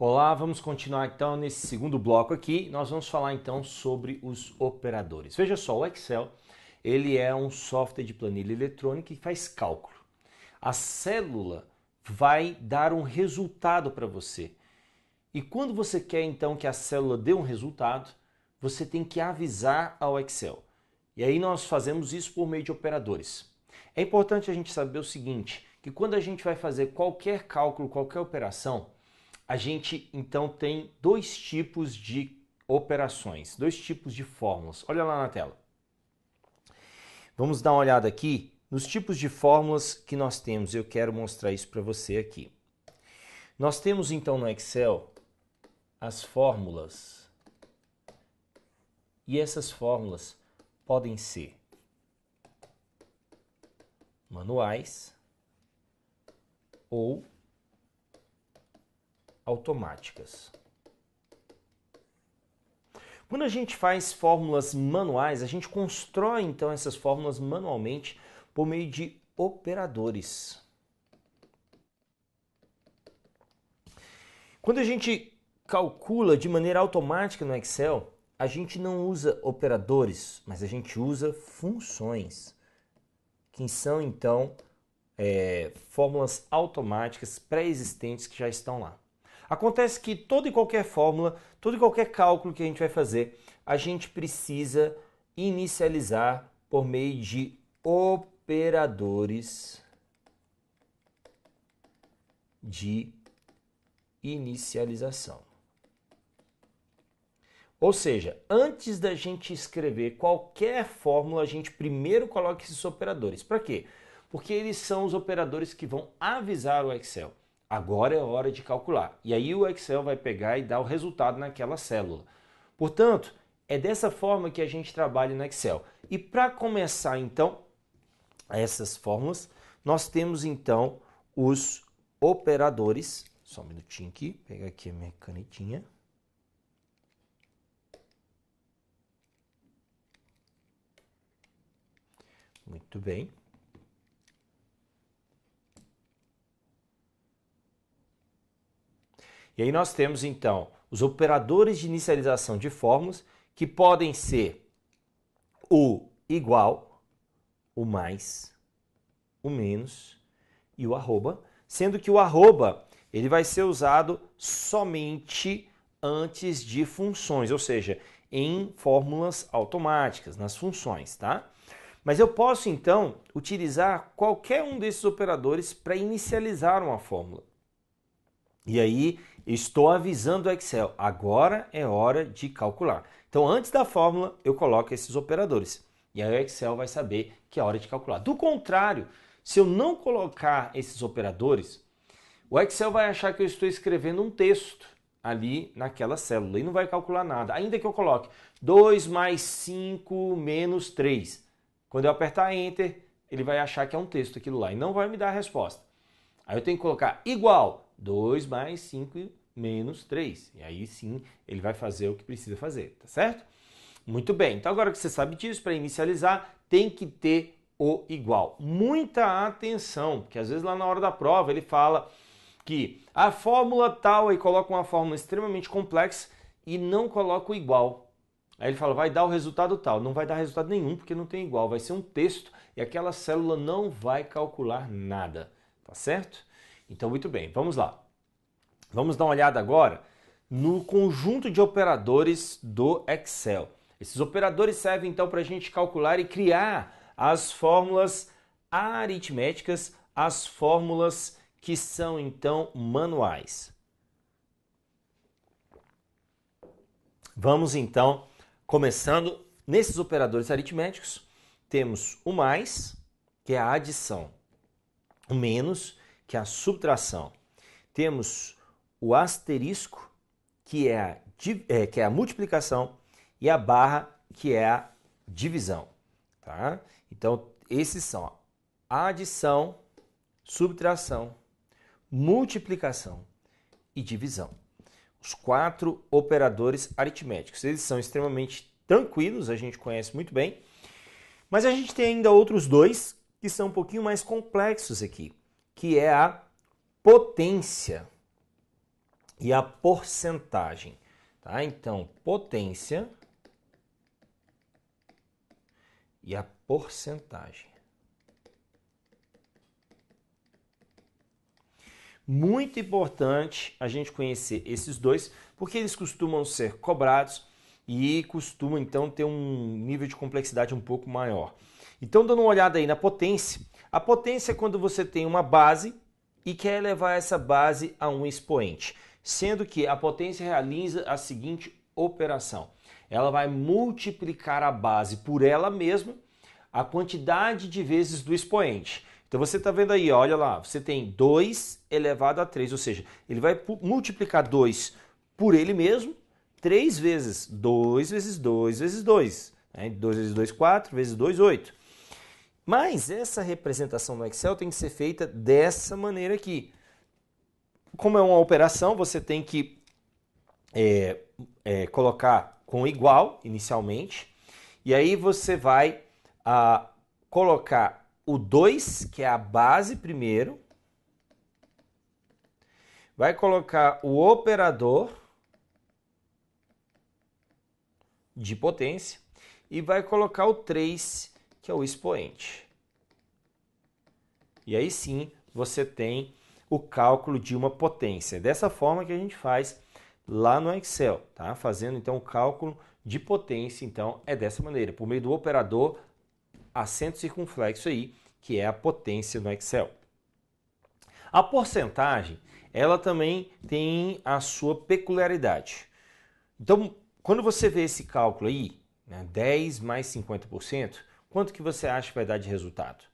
Olá, vamos continuar então nesse segundo bloco aqui. Nós vamos falar então sobre os operadores. Veja só, o Excel, ele é um software de planilha eletrônica que faz cálculo. A célula vai dar um resultado para você. E quando você quer então que a célula dê um resultado, você tem que avisar ao Excel. E aí nós fazemos isso por meio de operadores. É importante a gente saber o seguinte, que quando a gente vai fazer qualquer cálculo, qualquer operação, a gente então tem dois tipos de operações, dois tipos de fórmulas. Olha lá na tela. Vamos dar uma olhada aqui nos tipos de fórmulas que nós temos. Eu quero mostrar isso para você aqui. Nós temos então no Excel as fórmulas. E essas fórmulas podem ser manuais ou automáticas. Quando a gente faz fórmulas manuais, a gente constrói então essas fórmulas manualmente por meio de operadores. Quando a gente calcula de maneira automática no Excel, a gente não usa operadores, mas a gente usa funções, que são então fórmulas automáticas pré-existentes que já estão lá. Acontece que toda e qualquer fórmula, todo e qualquer cálculo que a gente vai fazer, a gente precisa inicializar por meio de operadores de inicialização. Ou seja, antes da gente escrever qualquer fórmula, a gente primeiro coloca esses operadores. Para quê? Porque eles são os operadores que vão avisar o Excel. Agora é hora de calcular. E aí o Excel vai pegar e dar o resultado naquela célula. Portanto, é dessa forma que a gente trabalha no Excel. E para começar então essas fórmulas, nós temos então os operadores. Só um minutinho aqui, pegar aqui a minha canetinha. Muito bem. E aí nós temos então os operadores de inicialização de fórmulas, que podem ser o igual, o mais, o menos e o arroba, sendo que o arroba ele vai ser usado somente antes de funções, ou seja, em fórmulas automáticas, nas funções, tá? Mas eu posso então utilizar qualquer um desses operadores para inicializar uma fórmula. E aí estou avisando o Excel, agora é hora de calcular. Então antes da fórmula eu coloco esses operadores. E aí o Excel vai saber que é hora de calcular. Do contrário, se eu não colocar esses operadores, o Excel vai achar que eu estou escrevendo um texto ali naquela célula e não vai calcular nada. Ainda que eu coloque 2 mais 5 menos 3. Quando eu apertar Enter, ele vai achar que é um texto aquilo lá e não vai me dar a resposta. Aí eu tenho que colocar igual 2 mais 5 menos 3. E aí sim ele vai fazer o que precisa fazer, tá certo? Muito bem, então agora que você sabe disso, para inicializar tem que ter o igual. Muita atenção, porque às vezes lá na hora da prova ele fala que a fórmula tal, e coloca uma fórmula extremamente complexa e não coloca o igual. Aí ele fala, vai dar o resultado tal. Não vai dar resultado nenhum, porque não tem igual. Vai ser um texto e aquela célula não vai calcular nada. Tá certo? Então, muito bem. Vamos lá. Vamos dar uma olhada agora no conjunto de operadores do Excel. Esses operadores servem, então, para a gente calcular e criar as fórmulas aritméticas, as fórmulas que são, então, manuais. Vamos, então, começando nesses operadores aritméticos, temos o mais, que é a adição, o menos, que é a subtração. Temos o asterisco, que é a multiplicação, e a barra, que é a divisão. Tá? Então, esses são a adição, subtração, multiplicação e divisão. Os 4 operadores aritméticos. Eles são extremamente tranquilos, a gente conhece muito bem, mas a gente tem ainda outros dois que são um pouquinho mais complexos aqui, que é a potência e a porcentagem. Tá? Então, potência e a porcentagem. Muito importante a gente conhecer esses dois, porque eles costumam ser cobrados e costumam então ter um nível de complexidade um pouco maior. Então, dando uma olhada aí na potência, a potência é quando você tem uma base e quer elevar essa base a um expoente, sendo que a potência realiza a seguinte operação. Ela vai multiplicar a base por ela mesma a quantidade de vezes do expoente. Então você está vendo aí, olha lá, você tem 2 elevado a 3, ou seja, ele vai multiplicar 2 por ele mesmo 3 vezes. 2 vezes 2 vezes 2. 2 vezes 2, 4, vezes 2, 8. Mas essa representação no Excel tem que ser feita dessa maneira aqui. Como é uma operação, você tem que colocar com igual inicialmente, e aí você vai colocar o 2, que é a base primeiro, vai colocar o operador de potência e vai colocar o 3, que é o expoente. E aí sim você tem o cálculo de uma potência. Dessa forma que a gente faz lá no Excel, tá? Fazendo então o cálculo de potência, então é dessa maneira, por meio do operador acento circunflexo aí, que é a potência no Excel. A porcentagem, ela também tem a sua peculiaridade. Então, quando você vê esse cálculo aí, né, 10 mais 50%, quanto que você acha que vai dar de resultado?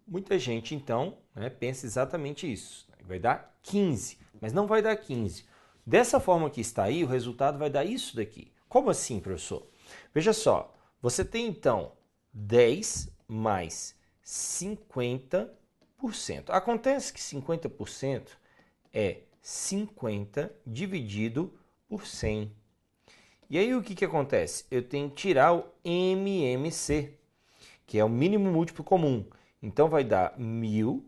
Muita gente, então, né, pensa exatamente isso. Vai dar 15, mas não vai dar 15. Dessa forma que está aí, o resultado vai dar isso daqui. Como assim, professor? Veja só, você tem, então, 10 mais 50%. Acontece que 50% é 50 dividido por 100. E aí o que acontece? Eu tenho que tirar o MMC, que é o mínimo múltiplo comum. Então vai dar 1.000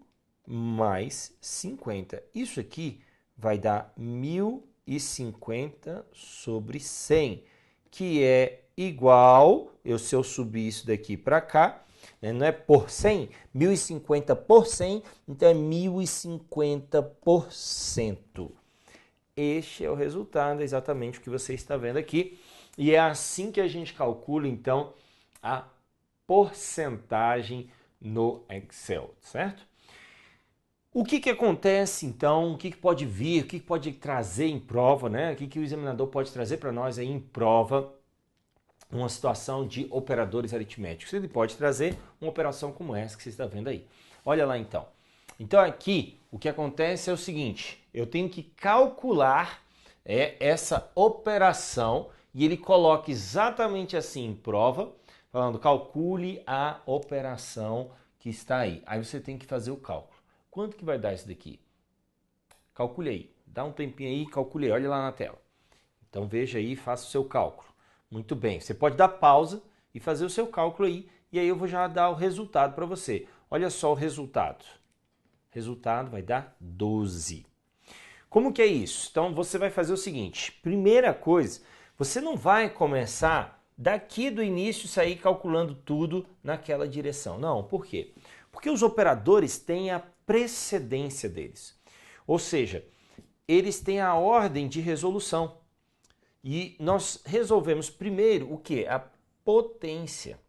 mais 50. Isso aqui vai dar 1.050 sobre 100, que é igual, se eu subir isso daqui para cá, né, não é por 100, 1.050 por 100, então é 1.050%. Este é o resultado, exatamente o que você está vendo aqui. E é assim que a gente calcula, então, a porcentagem no Excel, certo? O que acontece, então? O que pode vir? O que pode trazer em prova, né? O que o examinador pode trazer para nós aí em prova? Uma situação de operadores aritméticos. Ele pode trazer uma operação como essa que você está vendo aí. Olha lá, então. Então, aqui, o que acontece é o seguinte. Eu tenho que calcular essa operação e ele coloca exatamente assim em prova, falando, calcule a operação que está aí. Aí você tem que fazer o cálculo. Quanto que vai dar isso daqui? Calcule aí. Dá um tempinho aí e calcule aí. Olha lá na tela. Então veja aí e faça o seu cálculo. Muito bem. Você pode dar pausa e fazer o seu cálculo aí. E aí eu vou já dar o resultado para você. Olha só o resultado. O resultado vai dar 12. Como que é isso? Então você vai fazer o seguinte. Primeira coisa, você não vai começar daqui do início sair calculando tudo naquela direção. Não, por quê? Porque os operadores têm a precedência deles. Ou seja, eles têm a ordem de resolução. E nós resolvemos primeiro o que? A potência.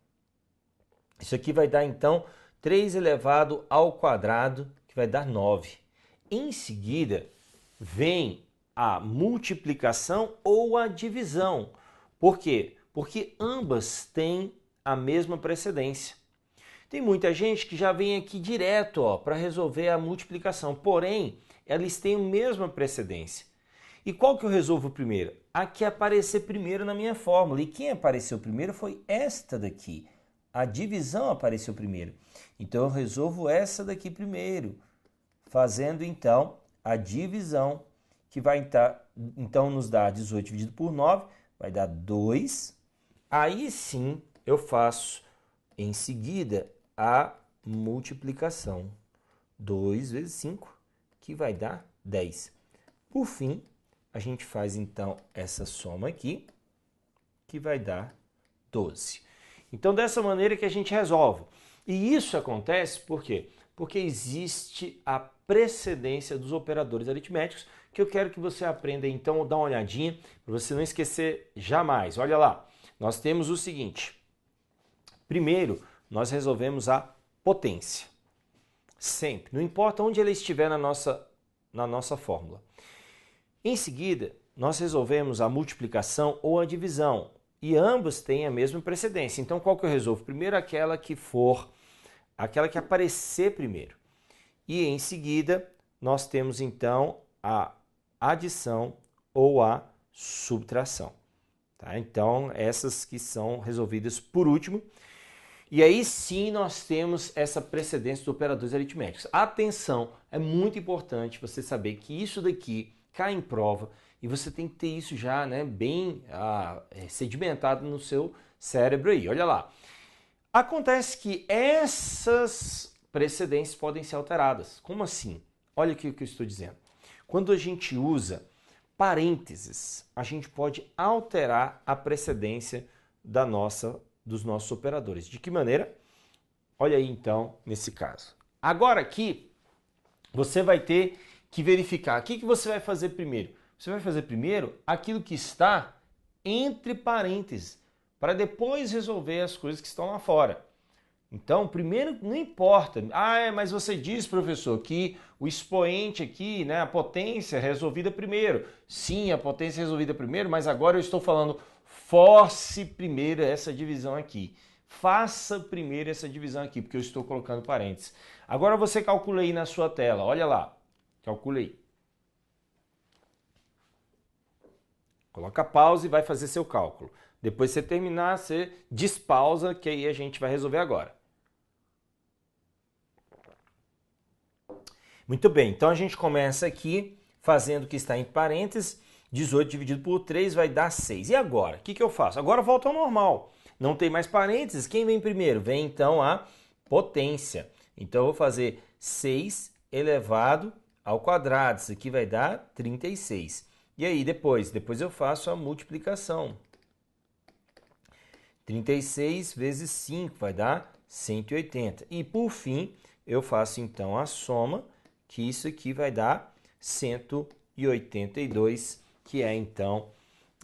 Isso aqui vai dar então 3 elevado ao quadrado, que vai dar 9. Em seguida, vem a multiplicação ou a divisão. Por quê? Porque ambas têm a mesma precedência. Tem muita gente que já vem aqui direto para resolver a multiplicação, porém, eles têm a mesma precedência. E qual que eu resolvo primeiro? A que aparecer primeiro na minha fórmula. E quem apareceu primeiro foi esta daqui. A divisão apareceu primeiro. Então eu resolvo essa daqui primeiro, fazendo então a divisão, que vai então nos dar 18 dividido por 9, vai dar 2. Aí sim eu faço em seguida a multiplicação. 2 vezes 5, que vai dar 10. Por fim, a gente faz então essa soma aqui, que vai dar 12. Então, dessa maneira que a gente resolve. E isso acontece por quê? Porque existe a precedência dos operadores aritméticos, que eu quero que você aprenda então, dá uma olhadinha, para você não esquecer jamais. Olha lá, nós temos o seguinte. Primeiro, nós resolvemos a potência. Sempre, não importa onde ela estiver na nossa fórmula. Em seguida, nós resolvemos a multiplicação ou a divisão, e ambos têm a mesma precedência. Então, qual que eu resolvo? Primeiro aquela que aparecer primeiro. E em seguida, nós temos então a adição ou a subtração. Tá? Então, essas que são resolvidas por último. E aí sim nós temos essa precedência dos operadores aritméticos. Atenção, é muito importante você saber que isso daqui cai em prova e você tem que ter isso já bem sedimentado no seu cérebro aí. Olha lá. Acontece que essas precedências podem ser alteradas. Como assim? Olha aqui o que eu estou dizendo. Quando a gente usa parênteses, a gente pode alterar a precedência dos nossos operadores. De que maneira? Olha aí então, nesse caso. Agora aqui, você vai ter que verificar. O que você vai fazer primeiro? Você vai fazer primeiro aquilo que está entre parênteses, para depois resolver as coisas que estão lá fora. Então, primeiro, não importa. Mas você diz, professor, que o expoente aqui, a potência é resolvida primeiro. Sim, a potência é resolvida primeiro, mas agora eu estou falando, force primeiro essa divisão aqui. Faça primeiro essa divisão aqui, porque eu estou colocando parênteses. Agora você calcula aí na sua tela, olha lá. Calcula aí. Coloca pausa e vai fazer seu cálculo. Depois que você terminar, você despausa, que aí a gente vai resolver agora. Muito bem, então a gente começa aqui fazendo o que está entre parênteses. 18 dividido por 3 vai dar 6. E agora? O que eu faço? Agora volta ao normal. Não tem mais parênteses. Quem vem primeiro? Vem então a potência. Então eu vou fazer 6 elevado ao quadrado. Isso aqui vai dar 36. E aí depois eu faço a multiplicação. 36 vezes 5 vai dar 180. E por fim, eu faço então a soma, que isso aqui vai dar 182, que é então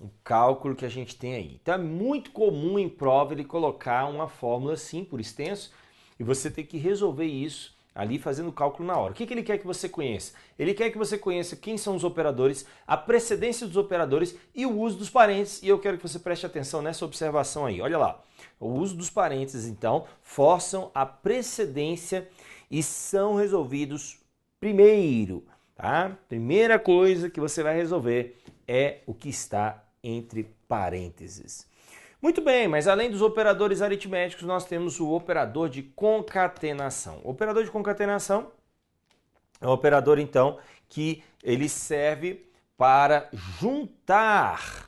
o cálculo que a gente tem aí. Então é muito comum em prova ele colocar uma fórmula assim por extenso e você tem que resolver isso ali fazendo o cálculo na hora. O que ele quer que você conheça? Ele quer que você conheça quem são os operadores, a precedência dos operadores e o uso dos parênteses. E eu quero que você preste atenção nessa observação aí. Olha lá. O uso dos parênteses, então, forçam a precedência e são resolvidos primeiro. Tá? Primeira coisa que você vai resolver é o que está entre parênteses. Muito bem, mas além dos operadores aritméticos, nós temos o operador de concatenação. O operador de concatenação é um operador, então, que ele serve para juntar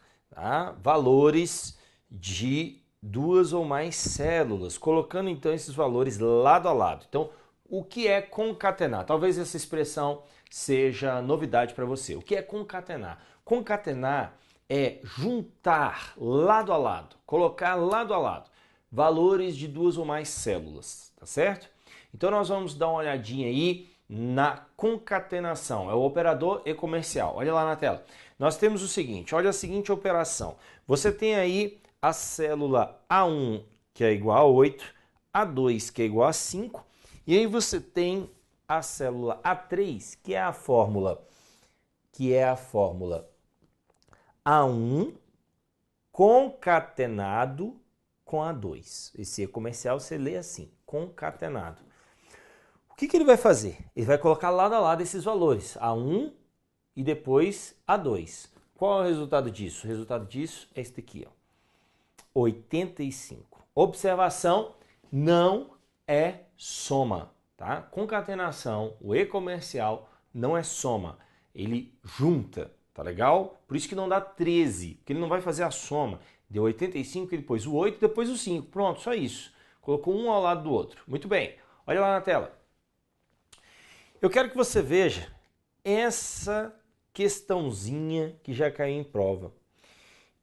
valores de duas ou mais células, colocando, então, esses valores lado a lado. Então, o que é concatenar? Talvez essa expressão seja novidade para você. O que é concatenar? Concatenar é juntar lado a lado, colocar lado a lado valores de duas ou mais células, tá certo? Então nós vamos dar uma olhadinha aí na concatenação, é o operador e comercial. Olha lá na tela. Nós temos o seguinte, olha a seguinte operação. Você tem aí a célula A1, que é igual a 8, A2, que é igual a 5, e aí você tem a célula A3, que é a fórmula A1 concatenado com A2. Esse é comercial, você lê assim, concatenado. O que ele vai fazer? Ele vai colocar lado a lado esses valores, A1 e depois A2. Qual é o resultado disso? O resultado disso é este aqui, ó, 85. Observação, não é soma, tá? Concatenação, o e-comercial não é soma, ele junta. Tá legal? Por isso que não dá 13, porque ele não vai fazer a soma. Deu 85, ele pôs o 8, depois o 5. Pronto, só isso. Colocou um ao lado do outro. Muito bem. Olha lá na tela. Eu quero que você veja essa questãozinha que já caiu em prova.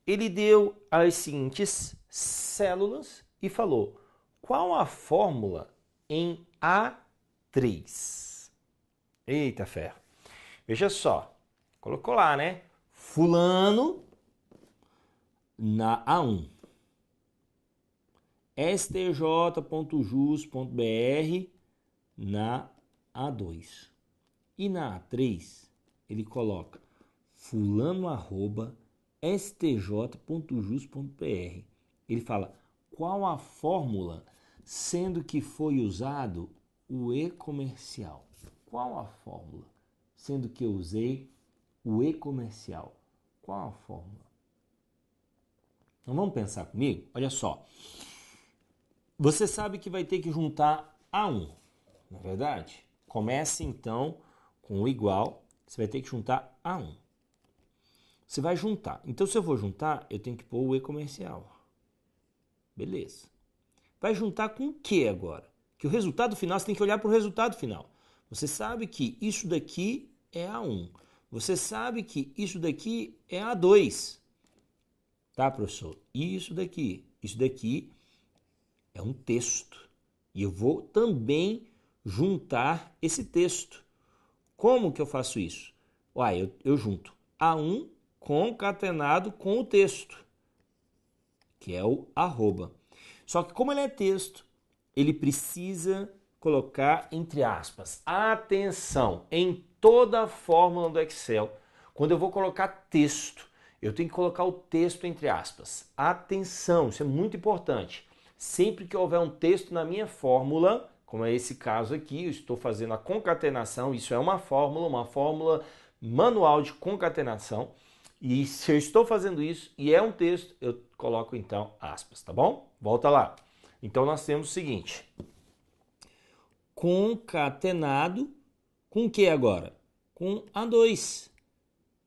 Ele deu as seguintes células e falou: qual a fórmula em A3? Eita ferro. Veja só, colocou lá, né? Fulano na A1. stj.jus.br na A2. E na A3, ele coloca fulano arroba stj.jus.br. Ele fala qual a fórmula, sendo que foi usado o e-comercial. Qual a fórmula, sendo que eu usei o e-comercial? Qual a fórmula? Então vamos pensar comigo? Olha só. Você sabe que vai ter que juntar A1, não é verdade? Comece então com o igual, você vai ter que juntar A1. Você vai juntar. Então, se eu vou juntar, eu tenho que pôr o e-comercial. Beleza. Vai juntar com o que agora? Que o resultado final, você tem que olhar para o resultado final. Você sabe que isso daqui é A1. Você sabe que isso daqui é A2. Tá, professor? Isso daqui é um texto. E eu vou também juntar esse texto. Como que eu faço isso? Uai, eu junto A1 concatenado com o texto, que é o arroba. Só que como ele é texto, ele precisa colocar entre aspas. Atenção, em toda a fórmula do Excel, quando eu vou colocar texto, eu tenho que colocar o texto entre aspas. Atenção, isso é muito importante. Sempre que houver um texto na minha fórmula, como é esse caso aqui, eu estou fazendo a concatenação, isso é uma fórmula manual de concatenação. E se eu estou fazendo isso e é um texto, eu coloco então aspas, tá bom? Volta lá. Então nós temos o seguinte. Concatenado com o que agora? Com A2.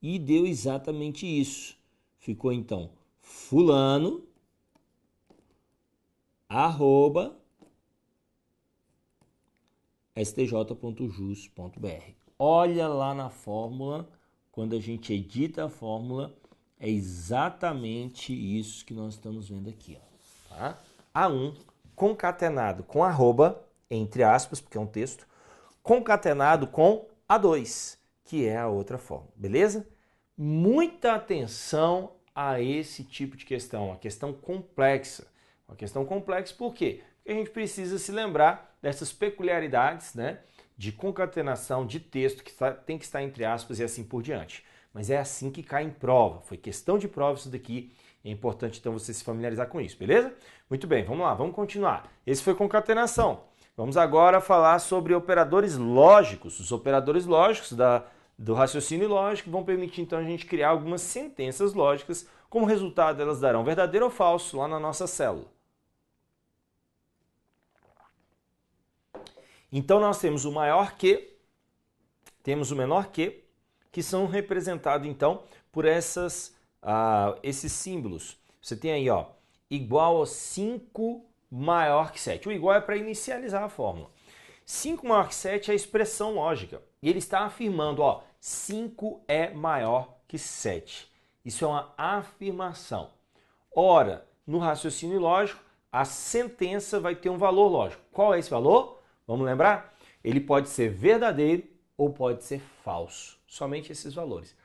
E deu exatamente isso. Ficou então fulano arroba stj.jus.br. Olha lá na fórmula, quando a gente edita a fórmula, é exatamente isso que nós estamos vendo aqui. Ó, tá? A1 concatenado com arroba, entre aspas, porque é um texto, concatenado com A2, que é a outra fórmula, beleza? Muita atenção a esse tipo de questão, uma questão complexa. Uma questão complexa por quê? Porque a gente precisa se lembrar dessas peculiaridades, né, de concatenação de texto que tem que estar entre aspas e assim por diante. Mas é assim que cai em prova. Foi questão de prova isso daqui. É importante então você se familiarizar com isso, beleza? Muito bem, vamos lá, vamos continuar. Esse foi concatenação. Vamos agora falar sobre operadores lógicos. Os operadores lógicos do raciocínio lógico vão permitir então a gente criar algumas sentenças lógicas. Como resultado, elas darão verdadeiro ou falso lá na nossa célula. Então nós temos o maior que, temos o menor que são representados então por esses símbolos. Você tem aí, ó, igual a 5 maior que 7. O igual é para inicializar a fórmula. 5 maior que 7 é a expressão lógica. E ele está afirmando, ó, 5 é maior que 7. Isso é uma afirmação. Ora, no raciocínio lógico, a sentença vai ter um valor lógico. Qual é esse valor? Vamos lembrar? Ele pode ser verdadeiro ou pode ser falso. Somente esses valores.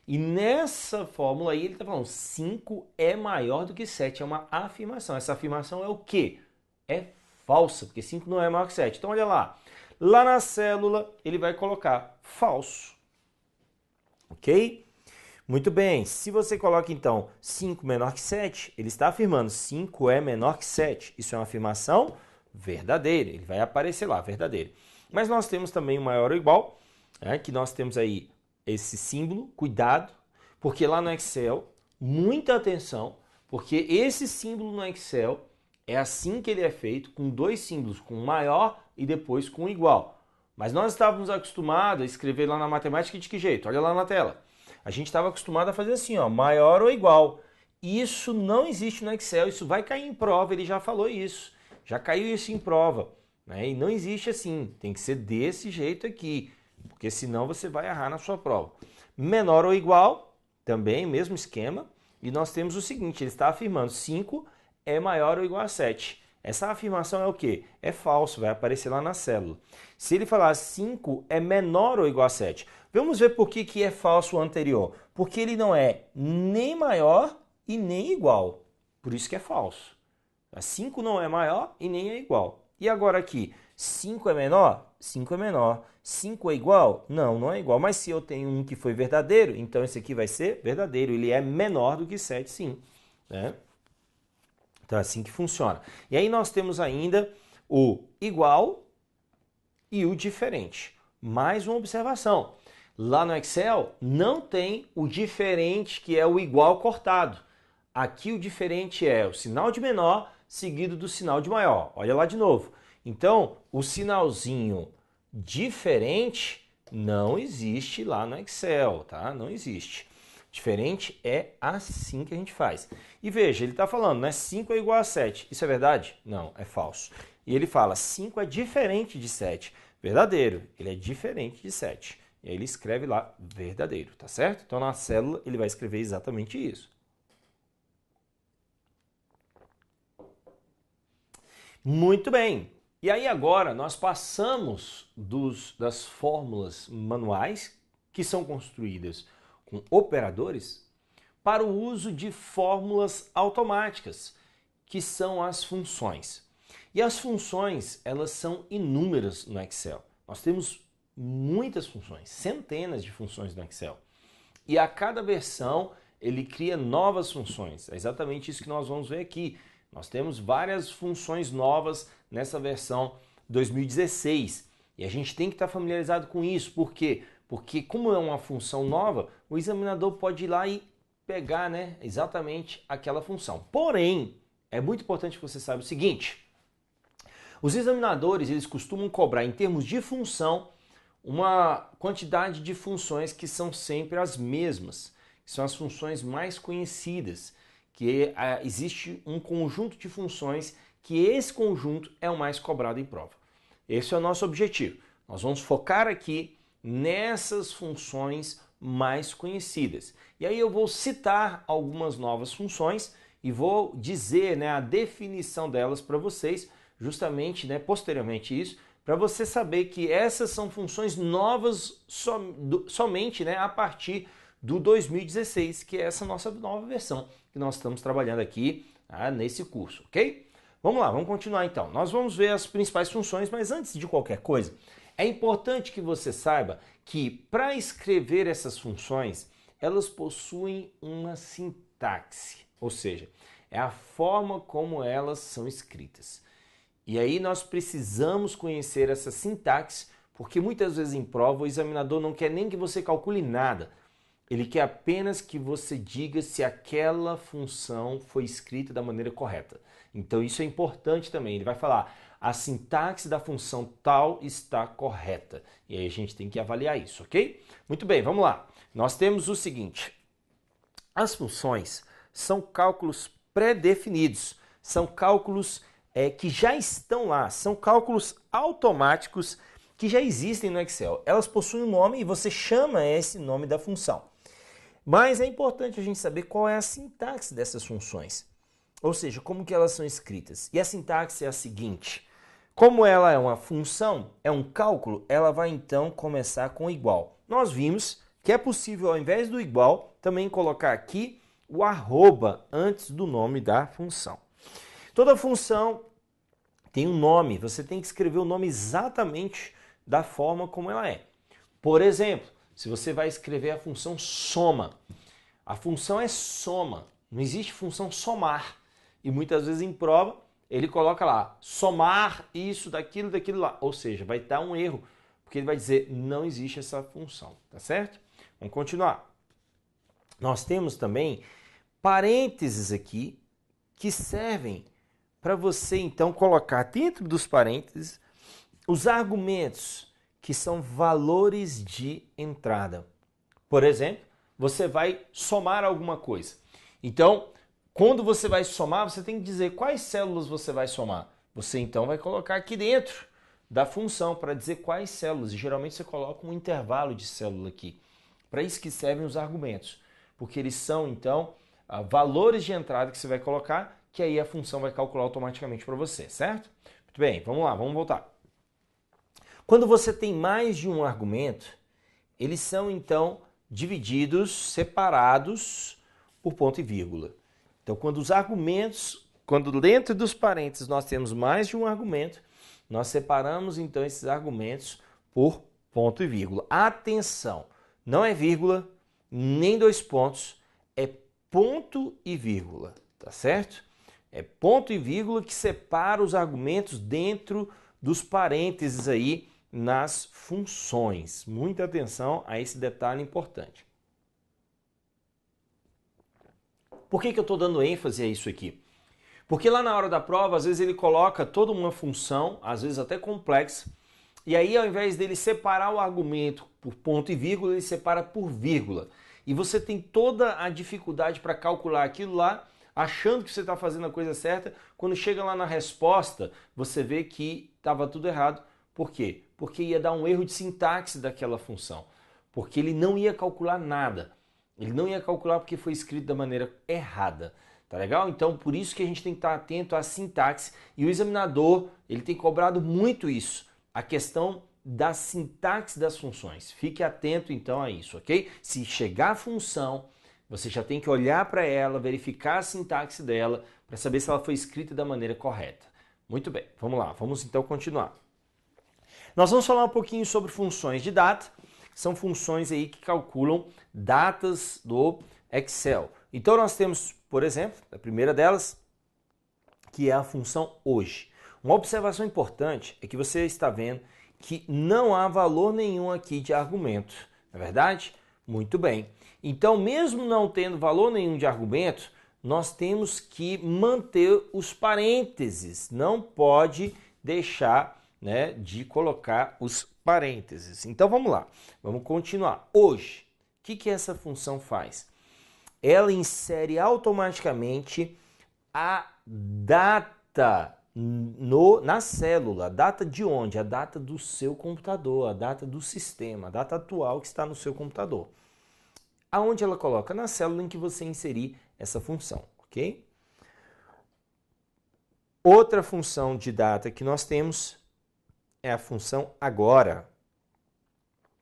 E nessa fórmula aí ele está falando 5 é maior do que 7. É uma afirmação. Essa afirmação é o quê? É falsa, porque 5 não é maior que 7. Então olha lá. Lá na célula ele vai colocar falso. Ok? Muito bem. Se você coloca então 5 menor que 7, ele está afirmando 5 é menor que 7. Isso é uma afirmação verdadeira. Ele vai aparecer lá, verdadeiro. Mas nós temos também o maior ou igual, né, que nós temos aí esse símbolo, cuidado, porque lá no Excel, muita atenção, porque esse símbolo no Excel é assim que ele é feito, com dois símbolos, com maior e depois com igual. Mas nós estávamos acostumados a escrever lá na matemática de que jeito? Olha lá na tela. A gente estava acostumado a fazer assim, ó, maior ou igual. Isso não existe no Excel, isso vai cair em prova, ele já falou isso. Já caiu isso em prova, né? E não existe assim, tem que ser desse jeito aqui. porque senão você vai errar na sua prova. Menor ou igual, também mesmo esquema, e nós temos o seguinte, ele está afirmando 5 é maior ou igual a 7. Essa afirmação é o quê? É falso, vai aparecer lá na célula. Se ele falar 5 é menor ou igual a 7, vamos ver por que é falso o anterior. Porque ele não é nem maior e nem igual. Por isso que é falso. 5 não é maior e nem é igual. E agora aqui, 5 é menor? 5 é menor. 5 é igual? Não, não é igual. Mas se eu tenho um que foi verdadeiro, então esse aqui vai ser verdadeiro. Ele é menor do que 7, sim. Né? Então é assim que funciona. E aí nós temos ainda o igual e o diferente. Mais uma observação. Lá no Excel não tem o diferente, que é o igual cortado. Aqui o diferente é o sinal de menor seguido do sinal de maior. Olha lá de novo. Então, o sinalzinho diferente não existe lá no Excel, tá? Não existe. Diferente é assim que a gente faz. E veja, ele está falando, né? 5 é igual a 7. Isso é verdade? Não, é falso. E ele fala, 5 é diferente de 7. Verdadeiro, ele é diferente de 7. E aí ele escreve lá, verdadeiro, tá certo? Então na célula ele vai escrever exatamente isso. Muito bem. E aí agora nós passamos das fórmulas manuais, que são construídas com operadores, para o uso de fórmulas automáticas, que são as funções. E as funções, elas são inúmeras no Excel. Nós temos muitas funções, centenas de funções no Excel. E a cada versão ele cria novas funções. É exatamente isso que nós vamos ver aqui. Nós temos várias funções novas nessa versão 2016 e a gente tem que estar familiarizado com isso. Por quê? Porque como é uma função nova, o examinador pode ir lá e pegar, né, exatamente aquela função. Porém, é muito importante que você saiba o seguinte, os examinadores eles costumam cobrar em termos de função uma quantidade de funções que são sempre as mesmas, que são as funções mais conhecidas, que existe um conjunto de funções que esse conjunto é o mais cobrado em prova. Esse é o nosso objetivo. Nós vamos focar aqui nessas funções mais conhecidas. E aí eu vou citar algumas novas funções e vou dizer, né, a definição delas para vocês, justamente, né, posteriormente isso, para você saber que essas são funções novas somente, né, a partir do 2016, que é essa nossa nova versão que nós estamos trabalhando aqui nesse curso, ok? Vamos lá, vamos continuar então. Nós vamos ver as principais funções, mas antes de qualquer coisa, é importante que você saiba que para escrever essas funções, elas possuem uma sintaxe, ou seja, é a forma como elas são escritas. E aí nós precisamos conhecer essa sintaxe, porque muitas vezes em prova o examinador não quer nem que você calcule nada. Ele quer apenas que você diga se aquela função foi escrita da maneira correta. Então isso é importante também. Ele vai falar, a sintaxe da função tal está correta. E aí a gente tem que avaliar isso, ok? Muito bem, vamos lá. Nós temos o seguinte, as funções são cálculos pré-definidos, são cálculos que já estão lá, são cálculos automáticos que já existem no Excel. Elas possuem um nome e você chama esse nome da função. Mas é importante a gente saber qual é a sintaxe dessas funções, ou seja, como que elas são escritas. E a sintaxe é a seguinte, como ela é uma função, é um cálculo, ela vai então começar com igual. Nós vimos que é possível, ao invés do igual, também colocar aqui o arroba antes do nome da função. Toda função tem um nome, você tem que escrever o nome exatamente da forma como ela é. Por exemplo, se você vai escrever a função soma, a função é soma, não existe função somar. E muitas vezes em prova ele coloca lá, somar isso, daquilo lá. Ou seja, vai dar um erro, porque ele vai dizer, não existe essa função, tá certo? Vamos continuar. Nós temos também parênteses aqui, que servem para você então colocar dentro dos parênteses os argumentos que são valores de entrada. Por exemplo, você vai somar alguma coisa. Então, quando você vai somar, você tem que dizer quais células você vai somar. Você então vai colocar aqui dentro da função para dizer quais células. E geralmente você coloca um intervalo de célula aqui. Para isso que servem os argumentos, porque eles são, então, valores de entrada que você vai colocar, que aí a função vai calcular automaticamente para você, certo? Muito bem, vamos lá, vamos voltar. Quando você tem mais de um argumento, eles são, então, divididos, separados por ponto e vírgula. Então, quando dentro dos parênteses nós temos mais de um argumento, nós separamos, então, esses argumentos por ponto e vírgula. Atenção, não é vírgula, nem dois pontos, é ponto e vírgula, tá certo? É ponto e vírgula que separa os argumentos dentro dos parênteses aí nas funções. Muita atenção a esse detalhe importante. Por que eu estou dando ênfase a isso aqui? Porque lá na hora da prova, às vezes ele coloca toda uma função, às vezes até complexa, e aí ao invés dele separar o argumento por ponto e vírgula, ele separa por vírgula. E você tem toda a dificuldade para calcular aquilo lá, achando que você está fazendo a coisa certa. Quando chega lá na resposta, você vê que estava tudo errado. Por quê? Porque ia dar um erro de sintaxe daquela função. Porque ele não ia calcular nada. Ele não ia calcular porque foi escrito da maneira errada. Tá legal? Então, por isso que a gente tem que estar atento à sintaxe. E o examinador, ele tem cobrado muito isso. A questão da sintaxe das funções. Fique atento, então, a isso, ok? Se chegar a função, você já tem que olhar para ela, verificar a sintaxe dela, para saber se ela foi escrita da maneira correta. Muito bem, vamos lá. Vamos, então, continuar. Nós vamos falar um pouquinho sobre funções de data. São funções aí que calculam datas do Excel. Então nós temos, por exemplo, a primeira delas, que é a função hoje. Uma observação importante é que você está vendo que não há valor nenhum aqui de argumento, não é verdade? Muito bem. Então, mesmo não tendo valor nenhum de argumento, nós temos que manter os parênteses. Não pode deixar, né, de colocar os parênteses. Então vamos lá, vamos continuar. Hoje, o que essa função faz? Ela insere automaticamente a data na célula. A data de onde? A data do seu computador, a data do sistema, a data atual que está no seu computador. Aonde ela coloca? Na célula em que você inserir essa função, ok? Outra função de data que nós temos é a função agora.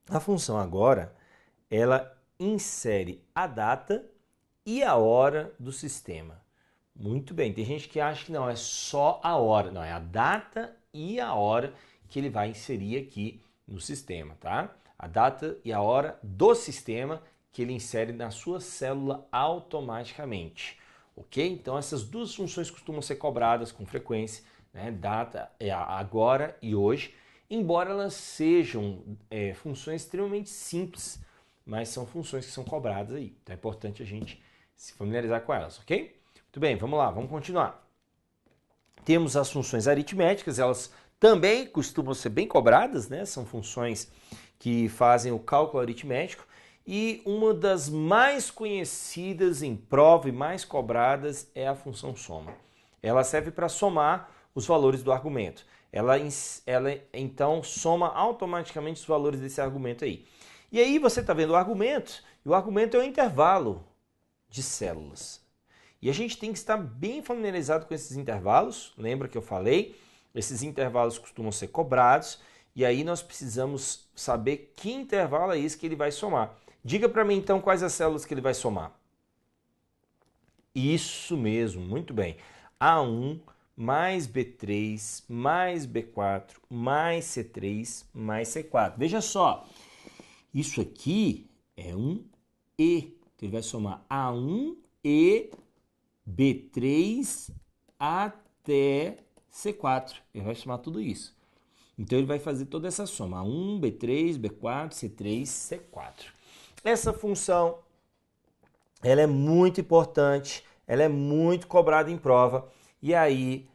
A função agora, ela insere a data e a hora do sistema. Muito bem, tem gente que acha que não, é só a hora. Não, é a data e a hora que ele vai inserir aqui no sistema, tá? A data e a hora do sistema que ele insere na sua célula automaticamente, ok? Então essas duas funções costumam ser cobradas com frequência, né? Data é agora e hoje, embora elas sejam funções extremamente simples, mas são funções que são cobradas aí. Então é importante a gente se familiarizar com elas, ok? Muito bem, vamos lá, vamos continuar. Temos as funções aritméticas, elas também costumam ser bem cobradas, né? São funções que fazem o cálculo aritmético. E uma das mais conhecidas em prova e mais cobradas é a função soma. Ela serve para somar os valores do argumento. Ela então soma automaticamente os valores desse argumento aí. E aí você está vendo o argumento, e o argumento é um intervalo de células. E a gente tem que estar bem familiarizado com esses intervalos. Lembra que eu falei? Esses intervalos costumam ser cobrados. E aí nós precisamos saber que intervalo é esse que ele vai somar. Diga para mim então quais as células que ele vai somar. Isso mesmo, muito bem. A1 mais B3 mais B4 mais C3 mais C4. Veja só, isso aqui é um E. Então ele vai somar A1 e B3 até C4. Ele vai somar tudo isso. Então ele vai fazer toda essa soma. A1, B3, B4, C3, C4. Essa função, ela é muito importante, ela é muito cobrada em prova. E aí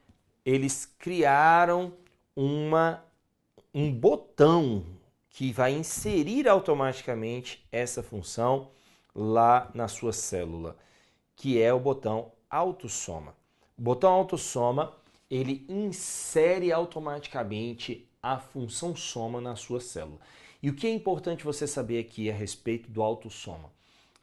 eles criaram um botão que vai inserir automaticamente essa função lá na sua célula, que é o botão autossoma. O botão autossoma, ele insere automaticamente a função soma na sua célula. E o que é importante você saber aqui a respeito do autossoma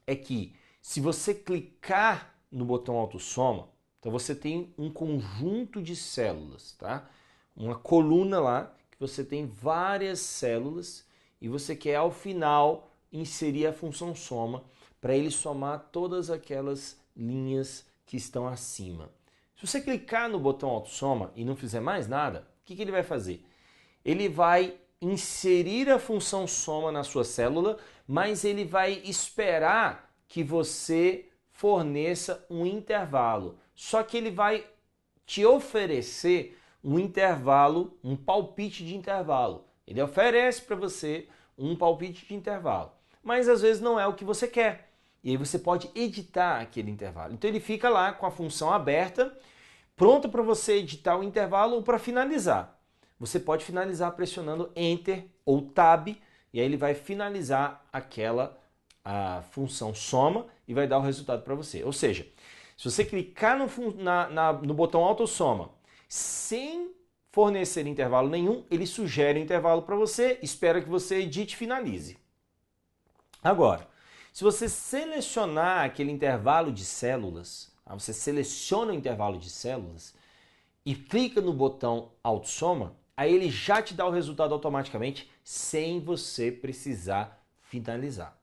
é que se você clicar no botão autossoma, então você tem um conjunto de células, tá? Uma coluna lá que você tem várias células e você quer ao final inserir a função soma para ele somar todas aquelas linhas que estão acima. Se você clicar no botão autossoma e não fizer mais nada, o que ele vai fazer? Ele vai inserir a função soma na sua célula, mas ele vai esperar que você forneça um intervalo. Só que ele vai te oferecer um intervalo, um palpite de intervalo. Ele oferece para você um palpite de intervalo, mas às vezes não é o que você quer. E aí você pode editar aquele intervalo. Então ele fica lá com a função aberta, pronto para você editar o intervalo ou para finalizar. Você pode finalizar pressionando Enter ou Tab, e aí ele vai finalizar a função soma e vai dar o resultado para você. Ou seja, se você clicar no botão autossoma sem fornecer intervalo nenhum, ele sugere um intervalo para você, espera que você edite e finalize. Agora, se você selecionar aquele intervalo de células, você seleciona o intervalo de células e clica no botão autossoma, aí ele já te dá o resultado automaticamente sem você precisar finalizar.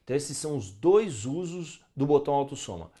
Então esses são os dois usos do botão autossoma.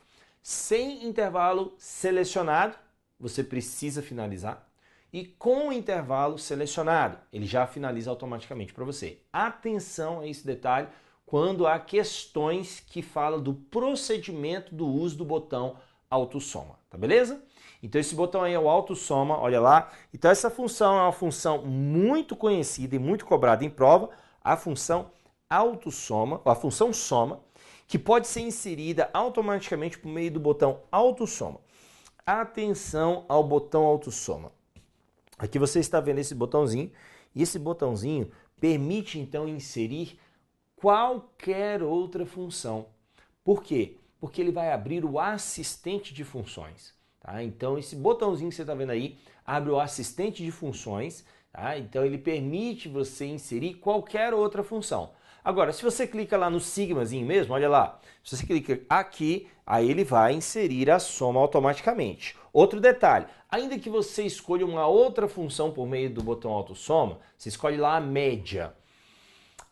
Sem intervalo selecionado, você precisa finalizar. E com o intervalo selecionado, ele já finaliza automaticamente para você. Atenção a esse detalhe quando há questões que falam do procedimento do uso do botão autossoma, tá beleza? Então esse botão aí é o autossoma, olha lá. Então essa função é uma função muito conhecida e muito cobrada em prova, a função autossoma, a função soma, que pode ser inserida automaticamente por meio do botão autossoma. Atenção ao botão autossoma. Aqui você está vendo esse botãozinho, e esse botãozinho permite então inserir qualquer outra função. Por quê? Porque ele vai abrir o assistente de funções. Tá? Então esse botãozinho que você está vendo aí abre o assistente de funções, tá? Então ele permite você inserir qualquer outra função. Agora, se você clica lá no sigmazinho mesmo, olha lá, se você clica aqui, aí ele vai inserir a soma automaticamente. Outro detalhe, ainda que você escolha uma outra função por meio do botão autossoma, você escolhe lá a média.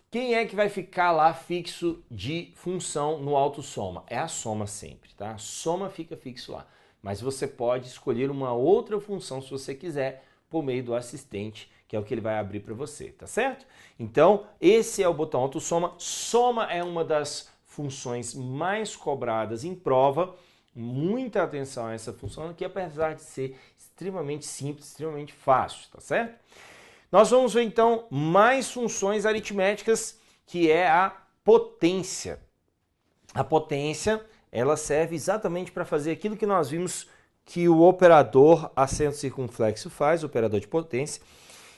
Quem é que vai ficar lá fixo de função no autossoma? É a soma sempre, tá? A soma fica fixo lá. Mas você pode escolher uma outra função se você quiser por meio do assistente, que é o que ele vai abrir para você, tá certo? Então, esse é o botão autossoma. Soma é uma das funções mais cobradas em prova. Muita atenção a essa função, que apesar de ser extremamente simples, extremamente fácil, tá certo? Nós vamos ver então mais funções aritméticas, que é a potência. A potência, ela serve exatamente para fazer aquilo que nós vimos que o operador acento circunflexo faz, o operador de potência,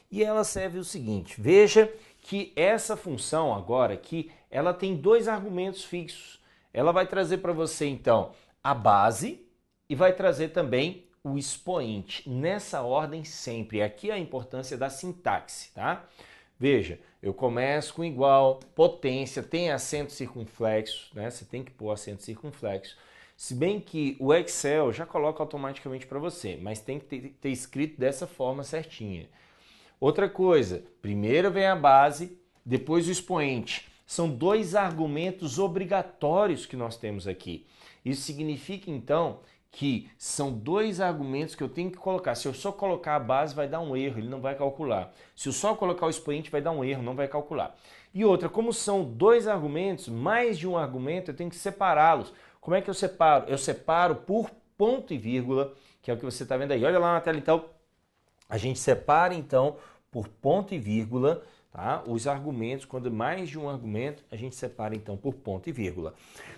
e ela serve o seguinte, veja que essa função agora aqui, ela tem dois argumentos fixos. Ela vai trazer para você então a base e vai trazer também o expoente, nessa ordem sempre. Aqui é a importância da sintaxe, tá? Veja, eu começo com igual, potência, tem acento circunflexo, né? Você tem que pôr acento circunflexo. Se bem que o Excel já coloca automaticamente para você, mas tem que ter escrito dessa forma certinha. Outra coisa, primeiro vem a base, depois o expoente. São dois argumentos obrigatórios que nós temos aqui. Isso significa, então, que são dois argumentos que eu tenho que colocar. Se eu só colocar a base, vai dar um erro, ele não vai calcular. Se eu só colocar o expoente, vai dar um erro, não vai calcular. E outra, como são dois argumentos, mais de um argumento, eu tenho que separá-los. Como é que eu separo? Eu separo por ponto e vírgula, que é o que você está vendo aí. Olha lá na tela, então. A gente separa, então, por ponto e vírgula, tá? Os argumentos, quando mais de um argumento, a gente separa, então, por ponto e vírgula.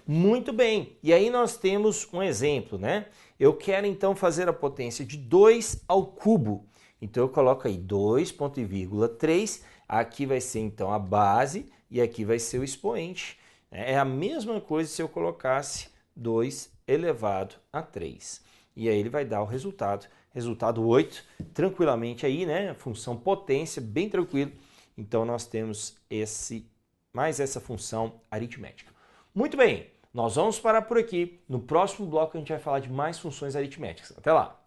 Muito bem, e aí nós temos um exemplo, né? Eu quero, então, fazer a potência de 2 ao cubo. Então, eu coloco aí 2, ponto e vírgula, 3. Aqui vai ser, então, a base e aqui vai ser o expoente. É a mesma coisa se eu colocasse 2 elevado a 3. E aí ele vai dar o resultado resultado 8, tranquilamente aí, né? Função potência, bem tranquilo. Então nós temos mais essa função aritmética. Muito bem, nós vamos parar por aqui. No próximo bloco a gente vai falar de mais funções aritméticas. Até lá!